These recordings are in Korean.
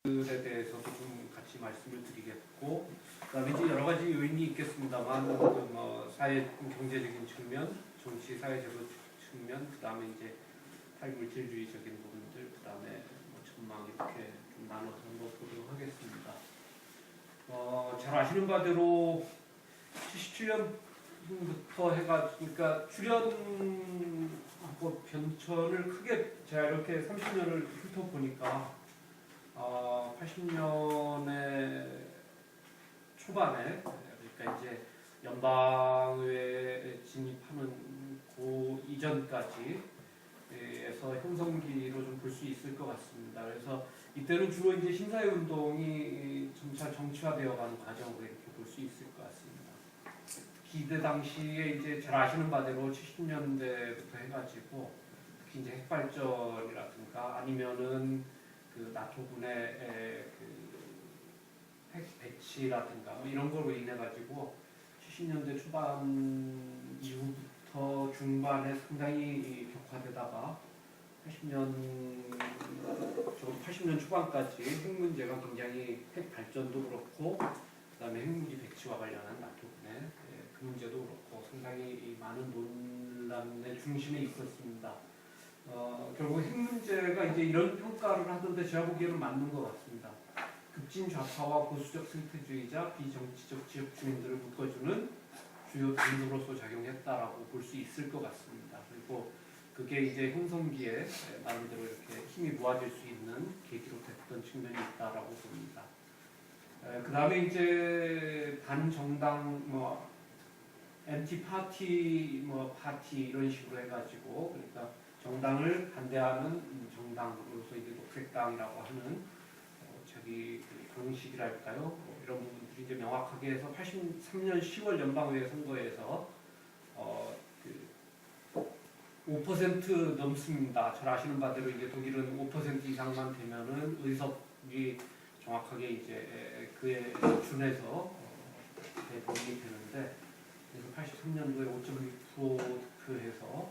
에 대해서도 좀 같이 말씀을 드리겠고, 그다음에 이제 여러 가지 요인이 있겠습니다만, 뭐 사회 경제적인 측면, 정치 사회제도 측면, 그다음에 이제 탈물질주의적인 부분들, 그다음에 뭐 전망 이렇게 좀 나눠서 한번 보도록 하겠습니다. 잘 아시는 바대로 77년부터 그러니까 출연하고 변천을 크게 제가 이렇게 30년을 훑어보니까 80년의 초반에 그러니까 이제 연방의회에 진입하는 그 이전까지 에서 형성기로 좀 볼 수 있을 것 같습니다. 그래서 이때는 주로 이제 신사회 운동이 점차 정치화되어가는 과정으로 이렇게 볼 수 있을 것 같습니다. 기대 당시에 이제 잘 아시는 바대로 70년대부터 해가지고 특히 이제 핵발전이라든가 아니면은 그 나토군의 핵 배치라든가 뭐 이런 거로 인해 가지고 70년대 초반 이후부터 중반에 상당히 격화되다가 80년 초반까지 핵 문제가 굉장히 핵 발전도 그렇고 그다음에 핵무기 배치와 관련한 나토군의 그 문제도 그렇고 상당히 많은 논란의 중심에 있었습니다. 결국 핵 문제가 이제 이런 평가를 하던데 제가 보기에는 맞는 것 같습니다. 급진 좌파와 보수적 생태주의자, 비정치적 지역 주민들을 묶어주는 주요 단서로서 작용했다라고 볼 수 있을 것 같습니다. 그리고 그게 이제 형성기에 나름대로 이렇게 힘이 모아질 수 있는 계기로 됐던 측면이 있다라고 봅니다. 그 다음에 이제 반정당 뭐 엔티파티 뭐 파티 이런 식으로 해가지고 그러니까 정당을 반대하는 정당으로서 이제 녹색당이라고 하는 저기 방식이랄까요? 이런 부분들이 이제 명확하게 해서 83년 10월 연방의회 선거에서 5% 넘습니다. 잘 아시는 바대로 이제 독일은 5% 이상만 되면은 의석이 정확하게 이제 그에 준해서 배분이 되는데 그래서 83년도에 5.6% 득표해서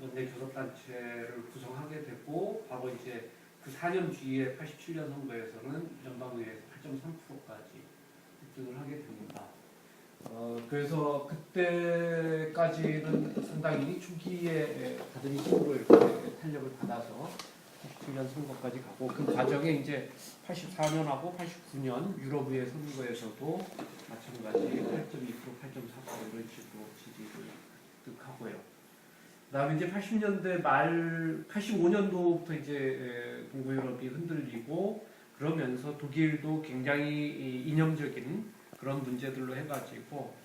원내 교섭단체를 구성하게 되고 바로 이제 그 4년 뒤에 87년 선거에서는 연방의회에서 8.3%까지 획득을 하게 됩니다. 그래서 그때까지는 상당히 초기에 받은 힘으로 이렇게 탄력을 받아서 87년 선거까지 가고 그 과정에 이제 84년하고 89년 유럽의회 선거에서도 마찬가지 8.2%, 8.4% 이런 식으로 지지를 획득하고요. 그다음에 이제 80년대 말 85년도부터 이제 동부 유럽이 흔들리고 그러면서 독일도 굉장히 이념적인 그런 문제들로 해가지고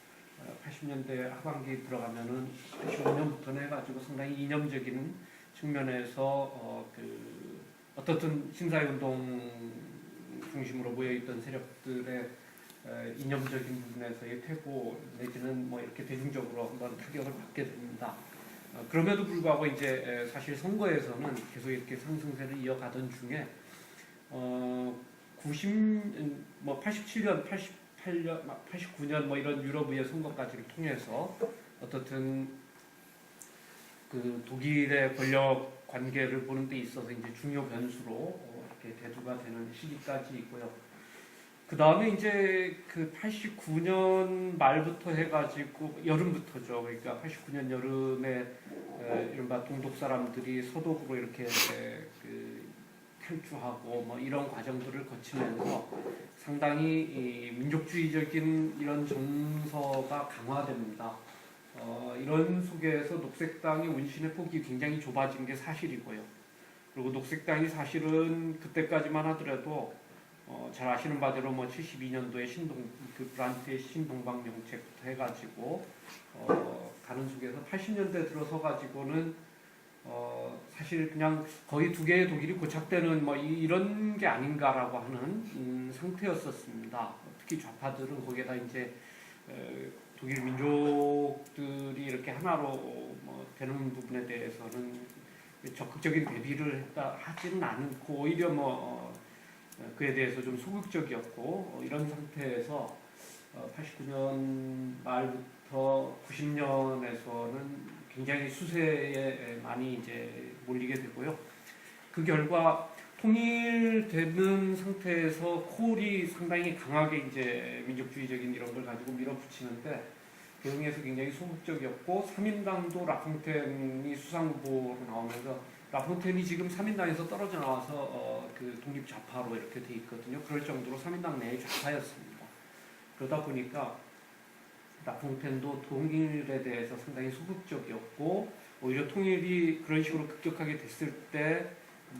80년대 하반기 들어가면은 85년부터는 해가지고 상당히 이념적인 측면에서 어떻든 신사회 운동 중심으로 모여있던 세력들의 이념적인 부분에서의 퇴보 내지는 뭐 이렇게 대중적으로 한번 타격을 받게 됩니다. 그럼에도 불구하고 이제 사실 선거에서는 계속 이렇게 상승세를 이어가던 중에 87년, 88년, 89년 뭐 이런 유럽의회 선거까지를 통해서 어떻든 그 독일의 권력 관계를 보는 데 있어서 이제 중요 변수로 이렇게 대두가 되는 시기까지 있고요. 그 다음에 이제 그 89년 말부터 해가지고 여름부터죠. 그러니까 89년 여름에 이른바 동독 사람들이 서독으로 이렇게 탈주하고 뭐 이런 과정들을 거치면서 상당히 이 민족주의적인 이런 정서가 강화됩니다. 이런 속에서 녹색당의 운신의 폭이 굉장히 좁아진 게 사실이고요. 그리고 녹색당이 사실은 그때까지만 하더라도 잘 아시는 바대로 뭐 72년도에 브란트의 신동방 정책부터 해가지고 가는 속에서 80년대 들어서 가지고는 사실 그냥 거의 두 개의 독일이 고착되는 뭐 이런 게 아닌가라고 하는 상태였었습니다. 특히 좌파들은 거기에다 이제 독일 민족들이 이렇게 하나로 뭐 되는 부분에 대해서는 적극적인 대비를 하지는 않고 오히려 뭐 그에 대해서 좀 소극적이었고 이런 상태에서 89년 말부터 90년에서는 굉장히 수세에 많이 이제 몰리게 되고요. 그 결과 통일되는 상태에서 콜이 상당히 강하게 이제 민족주의적인 이런 걸 가지고 밀어붙이는데 그 중에서 굉장히 소극적이었고 3인당도 라퐁텐이 수상 후보로 나오면서 라퐁텐이 지금 3인당에서 떨어져 나와서 그 독립 좌파로 이렇게 돼 있거든요. 그럴 정도로 3인당 내의 좌파였습니다. 그러다 보니까 라퐁텐도 통일에 대해서 상당히 소극적이었고 오히려 통일이 그런 식으로 급격하게 됐을 때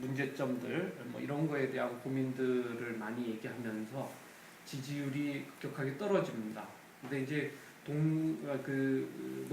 문제점들 뭐 이런 거에 대한 고민들을 많이 얘기하면서 지지율이 급격하게 떨어집니다. 근데 이제 그